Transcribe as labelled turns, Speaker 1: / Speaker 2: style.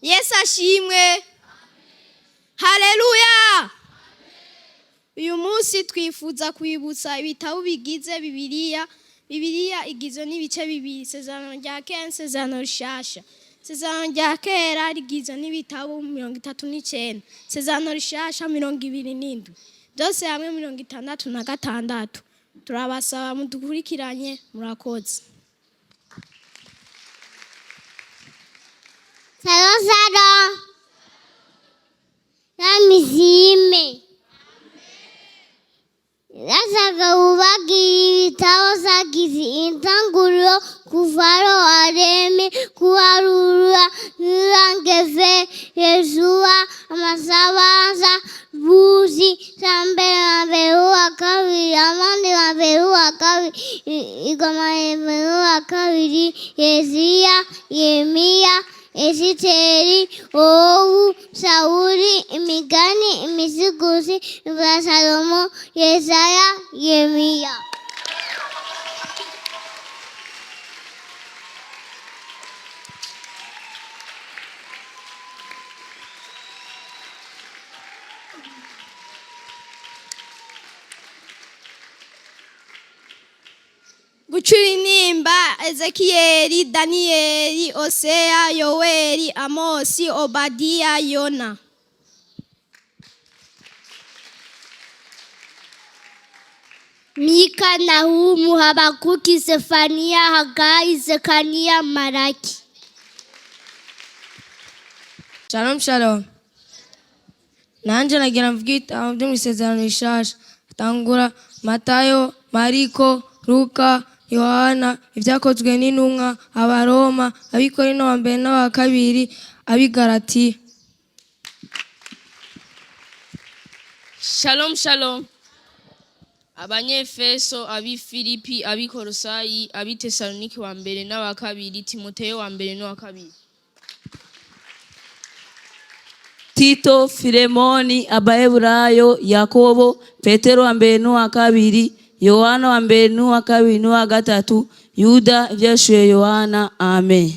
Speaker 1: Yesu ashimwe. Haleluya. Uyu munsi twifuza kwibutsa ibitabo bigize Bibiliya. Bibiliya igizwe n'ibice bibiri, Isezerano rya Kera n'Isezerano rishasha. Isezerano rya Kera rigizwe n'ibitabo 39, Isezerano rishasha 27. Byose hamwe 66. Turabasaba mudukurikiranye, murakoze.
Speaker 2: Salo namizime Yasaga ubagiri ibitabo sagize intanguriro kuvaro areme kuharura nurangeve Yesuwa amasabaza buzi sambere wa kabiri amande wa kabiri igoma wa kabiri Yeziya Yemiya Esiteri, Owu, Sauli, Imigani, Imisiguzi, Salomo, Yesaya, Yemiya.
Speaker 1: Gucura inimba Ezekiyeli, Daniyeli, Oseya, Yoweli, Amosi, Obadiya, Yona.
Speaker 2: Mika, Nahumu, Habakuki, Sefania, Hagai, Zekania, Malaki.
Speaker 3: Shalom shalom. Nanje nagira mvuge ibitabo byo mu Isezerano rishasha. Tangura Matayo, Mariko, Luka, Yohana, Ibyakozwe n'Intumwa, Abaroma, Abikorino wa mbere n'awa kabiri, Abigalatiya.
Speaker 4: Shalom shalom. Abanyefeso, Abifilipi, Abikolosayi, Abitesalonike wa mbere n'awa kabiri, Timoteyo wa mbere n'awa kabiri.
Speaker 5: Tito, Filemoni, Abaheburayo, Yakobo, Petero wa mbere n'uwa kabiri, Yohana wa mbere n'uwa kabiri n'uwa gatatu, Yuda, Ivyashuye Yohana. Amen.